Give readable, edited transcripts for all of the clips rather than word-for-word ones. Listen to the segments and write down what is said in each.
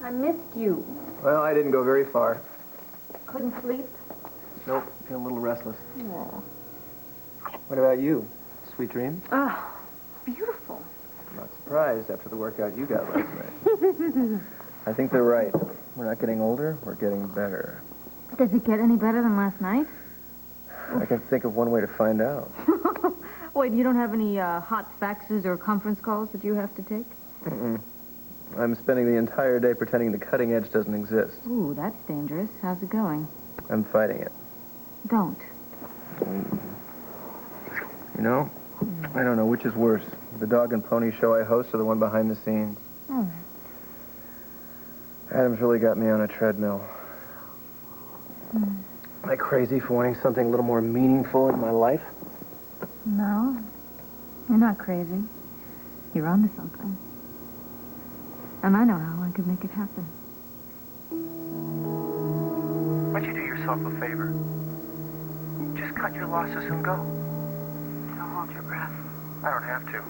I missed you. Well, I didn't go very far. Couldn't sleep? Nope, feeling a little restless. Oh. What about you? Sweet dreams? Oh, beautiful. I'm not surprised after the workout you got last night. I think they're right. We're not getting older, we're getting better. Does it get any better than last night? I can think of one way to find out. Wait, you don't have any hot faxes or conference calls that you have to take? Mm-mm. I'm spending the entire day pretending the cutting edge doesn't exist. Ooh, that's dangerous. How's it going? I'm fighting it. Don't. You know, I don't know which is worse, the dog and pony show I host or the one behind the scenes. Oh. Adam's really got me on a treadmill. Am I crazy for wanting something a little more meaningful in my life? No, you're not crazy. You're onto something. And I know how I could make it happen. Why don't you do yourself a favor? Just cut your losses and go. Don't hold your breath. I don't have to.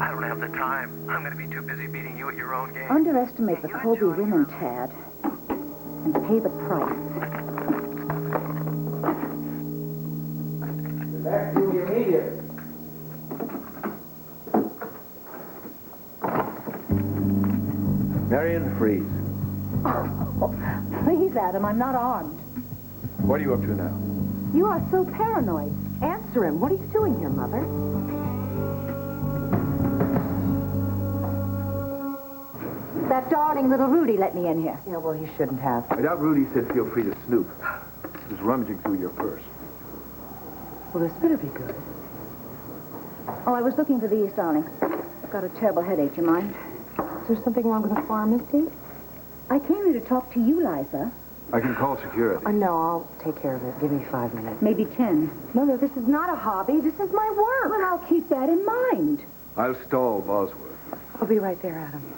I don't have the time. I'm going to be too busy beating you at your own game. Underestimate the Colby women, Tad, and pay the price. Back to you immediately. Marian, freeze. Oh, please, Adam, I'm not armed. What are you up to now? You are so paranoid. Answer him. What are you doing here, Mother? That darling little Rudy let me in here. Yeah, well, he shouldn't have. I doubt Rudy said feel free to snoop. He was rummaging through your purse. Well, this better be good. Oh, I was looking for these, darling. I've got a terrible headache, you mind? Is there something wrong with the pharmacy? I came here to talk to you, Liza. I can call security. No, I'll take care of it. Give me 5 minutes. Maybe 10. Mother, this is not a hobby. This is my work. Well, I'll keep that in mind. I'll stall Bosworth. I'll be right there, Adam.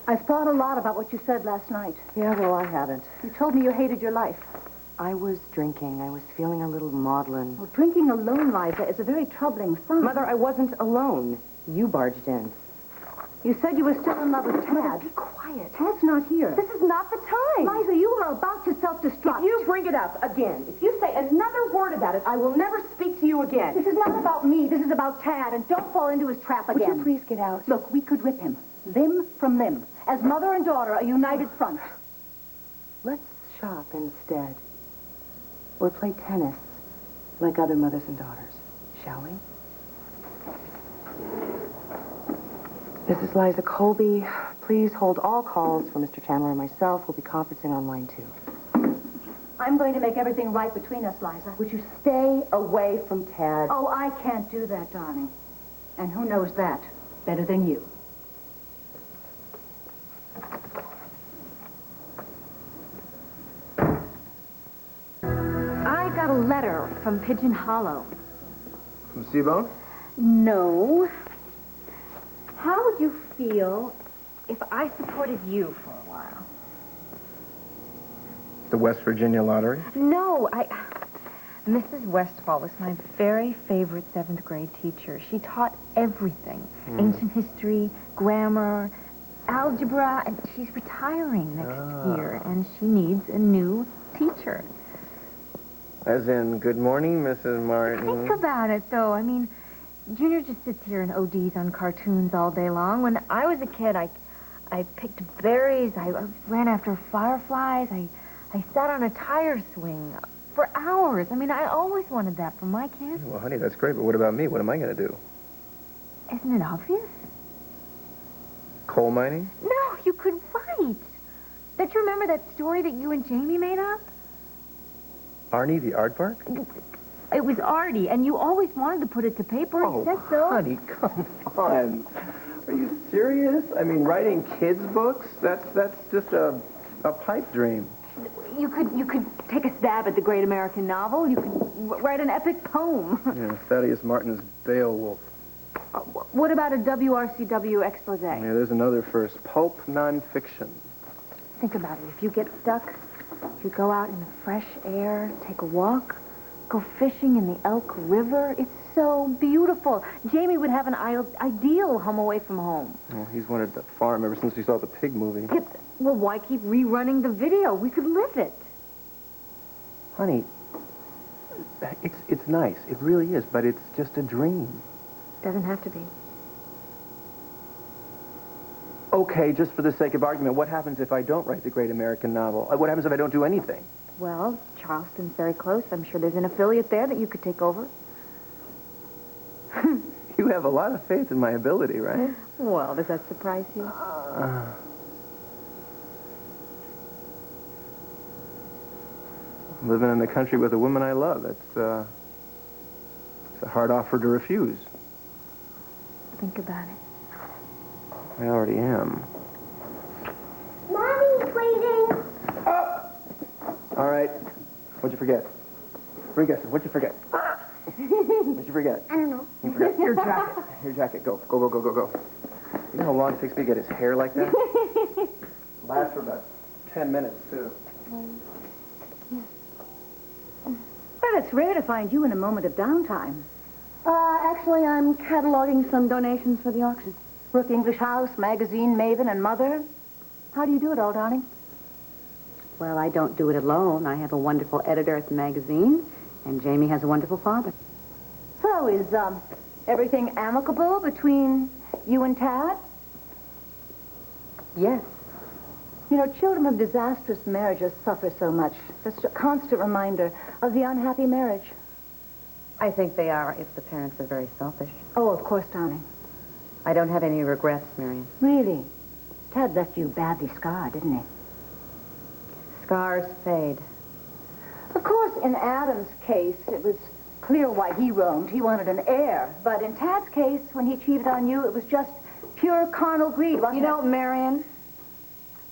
I've thought a lot about what you said last night. Yeah, well, I haven't. You told me you hated your life. I was drinking. I was feeling a little maudlin. Well, drinking alone, Liza, is a very troubling sign. Mother, I wasn't alone. You barged in. You said you were still in love with Tad. Mother, be quiet. Tad's not here. This is not the time. Liza, you were about to self-destruct. If you bring it up again, if you say another word about it, I will never speak to you again. This is not about me. This is about Tad, and don't fall into his trap again. Would you please get out? Look, we could rip him. Limb from limb. As mother and daughter, a united front. Let's shop instead. Or play tennis like other mothers and daughters, shall we? This is Liza Colby. Please hold all calls for Mr. Chandler and myself. We'll be conferencing on line 2. I'm going to make everything right between us, Liza. Would you stay away from Tad? Oh, I can't do that, darling. And who knows that better than you? I got a letter from Pigeon Hollow. From Seabone? No. How would you feel if I supported you for a while? The West Virginia lottery? No, Mrs. Westfall was my very favorite 7th grade teacher. She taught everything. Ancient history, grammar, algebra, and she's retiring next year, and she needs a new teacher. As in, good morning, Mrs. Martin. Think about it, though. I mean, Junior just sits here and ODs on cartoons all day long. When I was a kid, I picked berries, I ran after fireflies, I sat on a tire swing for hours. I mean, I always wanted that for my kids. Well, honey, that's great, but what about me? What am I going to do? Isn't it obvious? Coal mining? No, you could write. Don't you remember that story that you and Jamie made up? Arnie the aardvark? It was Artie, and you always wanted to put it to paper. Oh, He said so. honey, come on. Are you serious? I mean, writing kids' books? That's just a pipe dream. You could take a stab at the great American novel. You could write an epic poem. Yeah, Thaddeus Martin's Beowulf. What about a WRCW expose? Yeah, there's another first. Pulp nonfiction. Think about it. If you get stuck, you go out in the fresh air, take a walk, Go fishing in the Elk River. It's so beautiful. Jamie would have an ideal home away from home. Well, he's wanted to farm ever since we saw the pig movie. Well, why keep rerunning the video? We could live it. Honey, it's nice. It really is, but it's just a dream. Doesn't have to be. Okay, just for the sake of argument, what happens if I don't write the great American novel? What happens if I don't do anything? Well, Charleston's very close. I'm sure there's an affiliate there that you could take over. You have a lot of faith in my ability, right? Well, does that surprise you? Living in the country with a woman I love, it's a hard offer to refuse. Think about it. I already am. Mommy's waiting. All right. What'd you forget? Three guesses. What'd you forget? What'd you forget? I don't know. You forget your jacket. Your jacket. Go. Go, go, go, go, go. You know how long it takes me to get his hair like that? Lasts for about 10 minutes, too. Well, it's rare to find you in a moment of downtime. Actually, I'm cataloging some donations for the auction. Brooke English House, Magazine, Maven, and Mother. How do you do it all, darling? Well, I don't do it alone. I have a wonderful editor at the magazine, and Jamie has a wonderful father. So, is everything amicable between you and Tad? Yes. You know, children of disastrous marriages suffer so much. Just a constant reminder of the unhappy marriage. I think they are if the parents are very selfish. Oh, of course, darling. I don't have any regrets, Marian. Really? Tad left you badly scarred, didn't he? Scars fade. Of course, in Adam's case, it was clear why he roamed. He wanted an heir. But in Tad's case, when he cheated on you, it was just pure carnal greed, wasn't You know, Marian,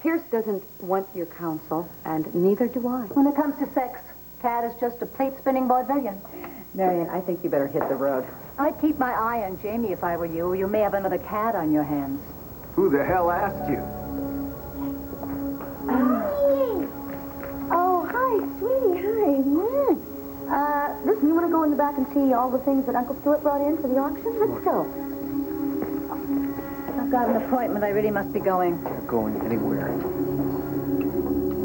Pierce doesn't want your counsel, and neither do I. When it comes to sex, Tad is just a plate-spinning vaudevillian. Marian, I think you better hit the road. I'd keep my eye on Jamie if I were you. You may have another Tad on your hands. Who the hell asked you? Mommy! Oh, hi, sweetie, hi. Listen, you want to go in the back and see all the things that Uncle Stuart brought in for the auction? Let's go. I've got an appointment. I really must be going. Not going anywhere.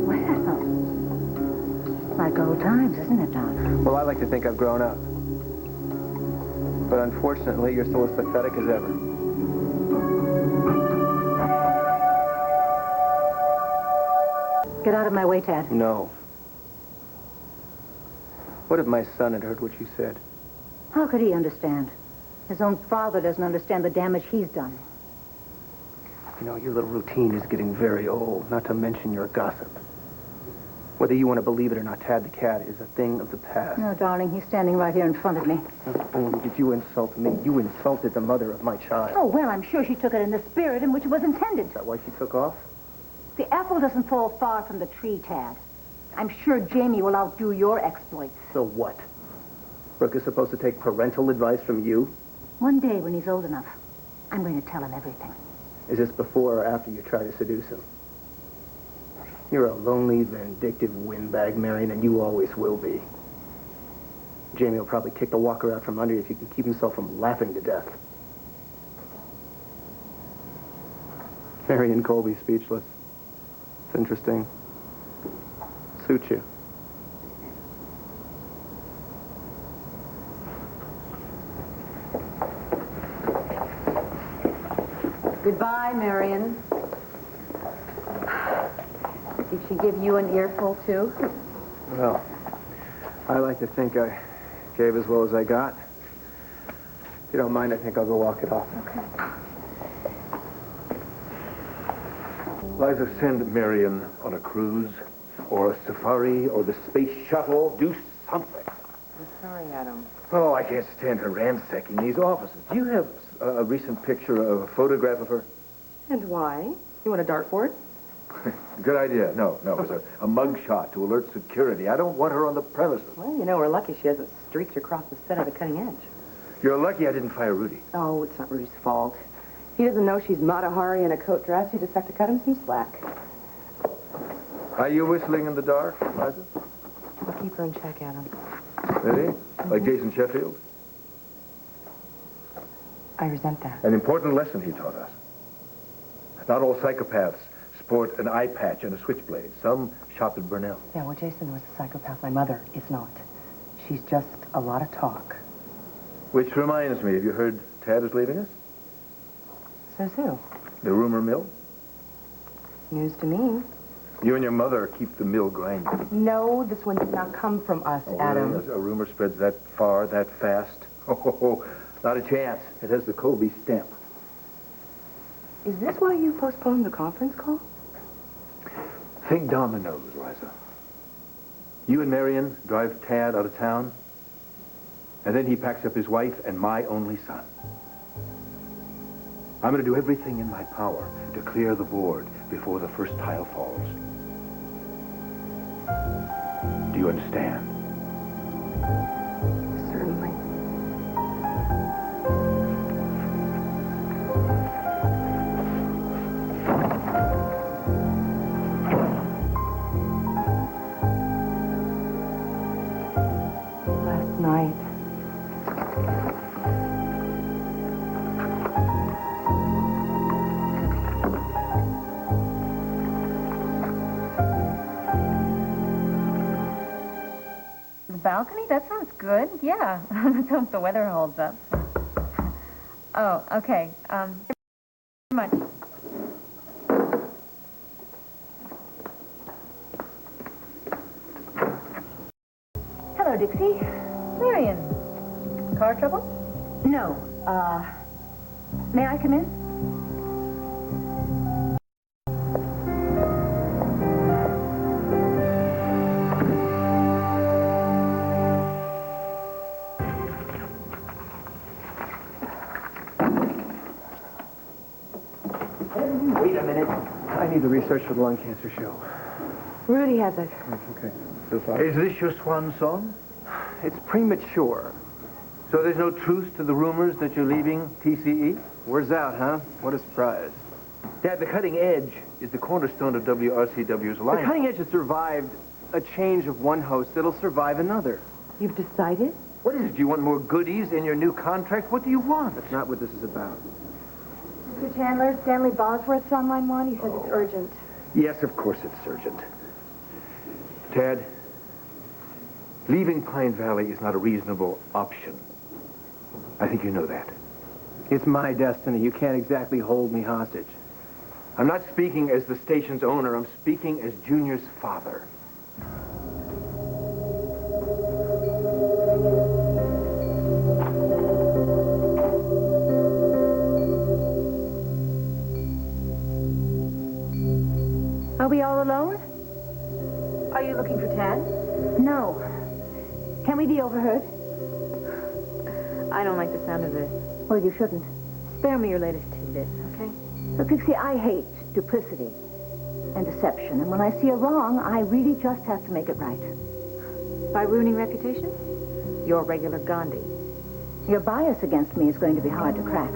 Well, like old times, isn't it, Don? Well, I like to think I've grown up. But unfortunately, you're still as pathetic as ever. Get out of my way, Tad. No. What if my son had heard what you said? How could he understand? His own father doesn't understand the damage he's done. You know, your little routine is getting very old, not to mention your gossip. Whether you want to believe it or not, Tad the cat is a thing of the past. No, darling, he's standing right here in front of me. Not only did you insult me, you insulted the mother of my child. Oh, well, I'm sure she took it in the spirit in which it was intended. Is that why she took off? The apple doesn't fall far from the tree, Tad. I'm sure Jamie will outdo your exploits. So what? Brooke is supposed to take parental advice from you? One day when he's old enough, I'm going to tell him everything. Is this before or after you try to seduce him? You're a lonely, vindictive windbag, Marian, and you always will be. Jamie will probably kick the walker out from under you if you can keep himself from laughing to death. Marian Colby speechless. It's interesting. Suits you. Goodbye, Marian. Did she give you an earful, too? Well, I like to think I gave as well as I got. If you don't mind, I think I'll go walk it off. Okay. Liza, send Marian on a cruise, or a safari, or the space shuttle. Do something. I'm sorry, Adam. Oh, I can't stand her ransacking these offices. Do you have a recent picture, a photograph of her? And why? You want a dartboard? Good idea. No, it's a mug shot to alert security. I don't want her on the premises. Well, you know, we're lucky she hasn't streaked across the set of the cutting edge. You're lucky I didn't fire Rudy. Oh, it's not Rudy's fault. He doesn't know she's Mata Hari in a coat dress. You just have to cut him some slack. Are you whistling in the dark, Liza? I'll keep her in check, Adam. Really? Like Jason Sheffield? I resent that. An important lesson he taught us. Not all psychopaths sport an eye patch and a switchblade. Some shop at Burnell. Yeah, well, Jason was a psychopath. My mother is not. She's just a lot of talk. Which reminds me, have you heard Tad is leaving us? Says who? The rumor mill? News to me. You and your mother keep the mill grinding. No, this one did not come from us, Adam. Really? A rumor spreads that far, that fast? Oh, not a chance. It has the Colby stamp. Is this why you postponed the conference call? Think dominoes, Liza. You and Marian drive Tad out of town, and then he packs up his wife and my only son. I'm going to do everything in my power to clear the board before the first tile falls. Do you understand? Certainly. Last night, The balcony? That sounds good. Yeah. Let's hope the weather holds up. Oh, okay. Much. Hello, Dixie. Marian, car trouble? No, may I come in? Wait a minute. I need the research for the lung cancer show. Rudy has it. Okay. So far. Is this your swan song? It's premature. So there's no truth to the rumors that you're leaving TCE? Word's out, huh? What a surprise. Dad, the cutting edge is the cornerstone of WRCW's The lineup. cutting edge has survived a change of one host. It'll survive another. You've decided? What is it? Do you want more goodies in your new contract? What do you want? That's not what this is about. Mr. Chandler, Stanley Bosworth's on line one. He says it's urgent. Yes, of course it's urgent. Tad, leaving Pine Valley is not a reasonable option. I think you know that. It's my destiny. You can't exactly hold me hostage. I'm not speaking as the station's owner. I'm speaking as Junior's father. Are we all alone? Are you looking for Tad? No. Can we be overheard? I don't like the sound of this. Well, you shouldn't. Spare me your latest tidbit, okay? Look, Dixie, I hate duplicity and deception. And when I see a wrong, I really just have to make it right. By ruining reputation? You're a regular Gandhi. Your bias against me is going to be hard to crack.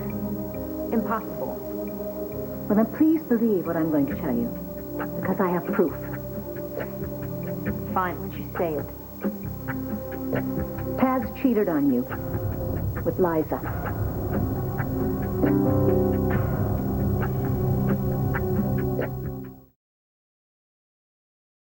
Impossible. Well, then please believe what I'm going to tell you. Because I have proof. Fine, once you say it. Tad's cheated on you with Liza.